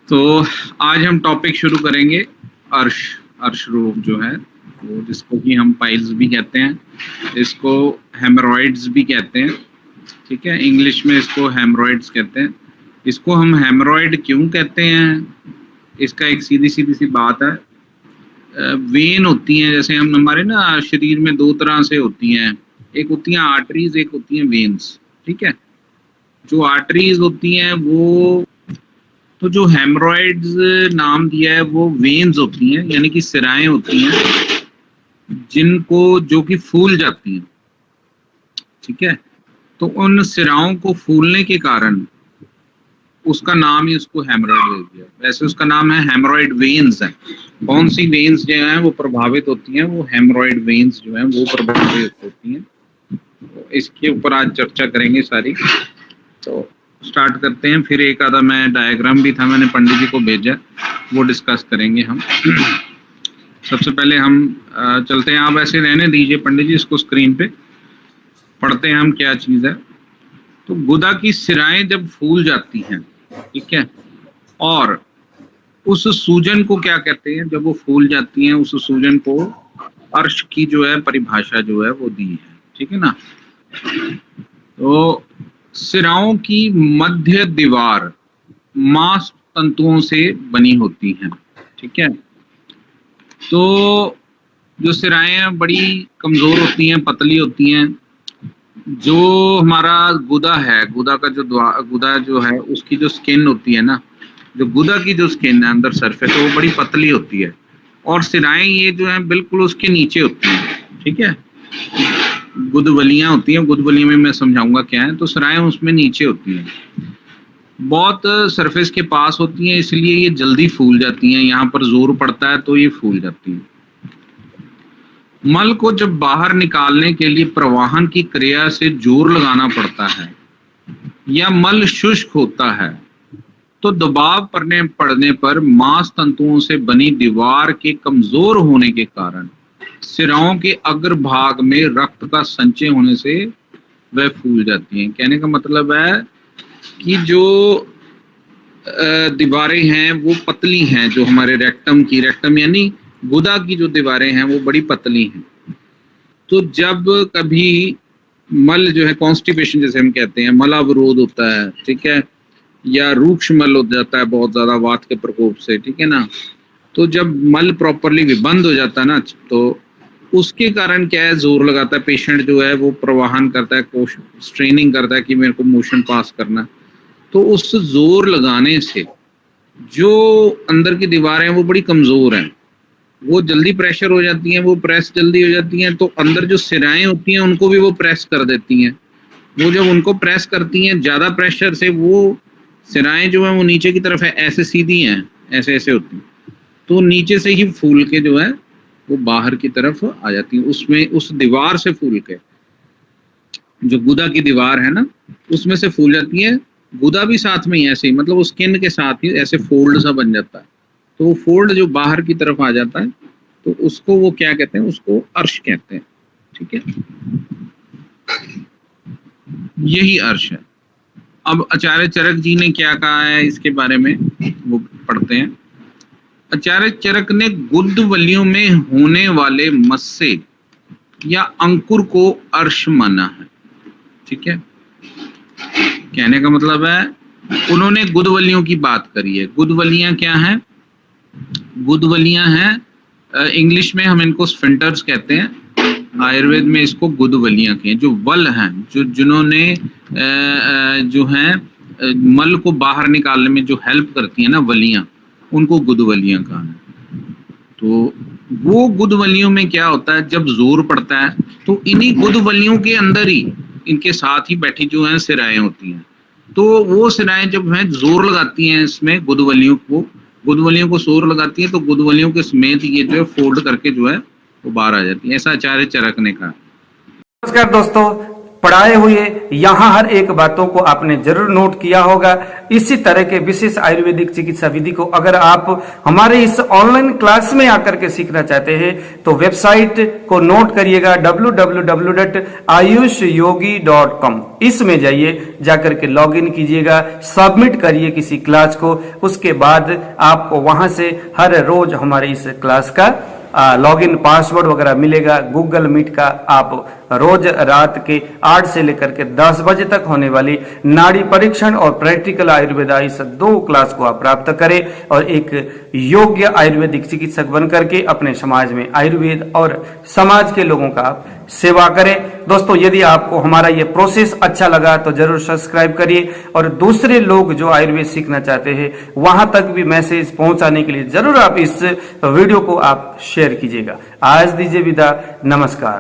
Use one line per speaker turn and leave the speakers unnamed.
तो आज हम टॉपिक शुरू करेंगे अर्श अर्श रोग जो है वो, जिसको कि हम पाइल्स भी कहते हैं, इसको हेमरॉइड्स भी कहते हैं। ठीक है, इंग्लिश में इसको हेमरॉइड्स कहते हैं। इसको हम हेमरॉइड क्यों कहते हैं, इसका एक सीधी सी बात है। वेन होती हैं, जैसे हम हमारे ना शरीर में दो तरह से होती हैं, एक होती हैं आर्टरीज, एक होती हैं वेन्स। ठीक है, जो आर्टरीज होती हैं वो, तो जो हेमरॉइड्स नाम दिया है वो वेन्स होती हैं, यानी कि सिराएं होती हैं जिनको, जो कि फूल जाती हैं। ठीक है, तो उन सिराओं को फूलने के कारण उसका नाम ही उसको हेमरॉइड दे दिया। वैसे उसका नाम है हेमरॉइड वेन्स है। कौन सी वेन्स जो हैं वो प्रभावित होती हैं, वो हेमरॉइड वेन्स जो हैं वो प्रभावित होती हैं। तो इसके ऊपर आज चर्चा करेंगे सारी। तो स्टार्ट करते हैं। फिर एक आधा मैं डायग्राम भी था, मैंने पंडित जी को भेजा, वो डिस्कस करेंगे हम। सबसे पहले हम चलते हैं, आप ऐसे रहने दीजिए पंडित जी, इसको स्क्रीन पे पढ़ते हैं हम क्या चीज है। तो गुदा की सिराएं जब फूल जाती हैं, ठीक है, और उस सूजन को क्या कहते हैं, जब वो फूल जाती हैं उस सूजन को अर्श की जो है परिभाषा जो है वो दी है। ठीक है ना। तो सिराओं की मध्य दीवार मांस तंतुओं से बनी होती हैं। ठीक है, तो जो सिराएं हैं बड़ी कमजोर होती हैं, पतली होती हैं। जो हमारा गुदा है, गुदा का जो गुदा जो है उसकी जो स्किन होती है ना, जो गुदा की जो स्किन है अंदर सरफेस, तो वो बड़ी पतली होती है, और सिराएं ये जो है बिल्कुल उसके नीचे होती हैं। ठीक है, गुदवलियां होती हैं, गुदवलियों में मैं समझाऊंगा क्या है। तो सिराएं उसमें नीचे होती हैं, बहुत सरफेस के पास होती हैं, इसलिए ये जल्दी फूल जाती हैं। यहाँ पर जोर पड़ता है तो ये फूल जाती हैं। मल को जब बाहर निकालने के लिए प्रवाहन की क्रिया से जोर लगाना पड़ता है या मल शुष्क होता है, तो दबाव पड़ने पर मांस तंतुओं से बनी दीवार के कमजोर होने के कारण सिराओं के अग्रभाग में रक्त का संचय होने से वह फूल जाती हैं। कहने का मतलब है कि जो दीवारें हैं वो पतली हैं, जो हमारे रेक्टम यानी गुदा की जो दीवारें हैं वो बड़ी पतली हैं। तो जब कभी मल जो है कॉन्स्टिपेशन जैसे हम कहते हैं, मलावरोध होता है, ठीक है, या रूक्ष मल हो जाता है बहुत ज्यादा वात के प्रकोप से, ठीक है ना, तो जब मल प्रॉपरली विबंध हो जाता है ना, तो उसके कारण क्या है, जोर लगाता है पेशेंट जो है, वो प्रवाहन करता है, स्ट्रेनिंग करता है कि मेरे को मोशन पास करना है। तो उस जोर लगाने से जो अंदर की दीवारें हैं वो बड़ी कमजोर हैं, वो जल्दी प्रेशर हो जाती हैं, वो प्रेस जल्दी हो जाती हैं। तो अंदर जो सिराएं होती हैं उनको भी वो प्रेस कर देती हैं। वो जब उनको प्रेस करती हैं ज्यादा प्रेशर से, वो सिराएं जो है वो नीचे की तरफ है, ऐसे सीधी हैं, ऐसे ऐसे होती हैं, तो नीचे से ही फूल के जो है वो बाहर की तरफ आ जाती है। उसमें उस दीवार से फूल के, जो गुदा की दीवार है ना, उसमें से फूल जाती है। गुदा भी साथ में ही ऐसे ही, मतलब उस स्किन के साथ ही ऐसे फोल्ड सा बन जाता है। तो वो फोल्ड जो बाहर की तरफ आ जाता है, तो उसको वो क्या कहते हैं, उसको अर्श कहते हैं। ठीक है, यही अर्श है। अब आचार्य चरक जी ने क्या कहा है इसके बारे में, वो पढ़ते हैं। आचार्य चरक ने गुदवलियों में होने वाले मस्से या अंकुर को अर्श माना है। ठीक है, कहने का मतलब है उन्होंने गुदवलियों की बात करी है। गुदवलियां क्या हैं, गुदवलियां हैं, इंग्लिश में हम इनको स्फिंक्टर्स कहते हैं, आयुर्वेद में इसको गुदवलियां कहते हैं। जो वल हैं, जो जिन्होंने जो हैं मल को बाहर निकालने में जो हेल्प करती है ना, वलियां, उनको गुदवलियां कहा है। तो वो गुदवलियों में क्या होता है, जब जोर पड़ता है तो इन्हीं गुदवलियों के अंदर ही, इनके साथ ही बैठी जो है सिराएं होती हैं। तो वो सिराएं जब है जोर लगाती हैं इसमें गुदवलियों को जोर लगाती हैं, तो गुदवलियों के समेत ये जो है फोल्ड करके जो है वो बाहर आ जाती है। ऐसा आचार्य चरक ने कहा।
नमस्कार दोस्तों, पढ़ाए हुए यहाँ हर एक बातों को आपने जरूर नोट किया होगा। इसी तरह के विशेष आयुर्वेदिक चिकित्सा विधि को अगर आप हमारे इस ऑनलाइन क्लास में आकर के सीखना चाहते हैं तो वेबसाइट को नोट करिएगा www.ayushyogi.com। इसमें जाइए, जाकर के लॉगिन कीजिएगा, सबमिट करिए किसी क्लास को, उसके बाद आपको वहां से हर रोज हमारे इस क्लास का लॉगिन पासवर्ड वगैरह मिलेगा। गूगल मीट का आप रोज रात के 8 से लेकर के 10 बजे तक होने वाली नाड़ी परीक्षण और प्रैक्टिकल आयुर्वेदा इस 2 क्लास को आप प्राप्त करें और एक योग्य आयुर्वेदिक चिकित्सक बन करके अपने समाज में आयुर्वेद और समाज के लोगों का आप सेवा करें। दोस्तों, यदि आपको हमारा ये प्रोसेस अच्छा लगा तो जरूर सब्सक्राइब करिए और दूसरे लोग जो आयुर्वेद सीखना चाहते हैं वहां तक भी मैसेज पहुंचाने के लिए जरूर आप इस वीडियो को आप शेयर कीजिएगा। आज दीजिए विदा, नमस्कार।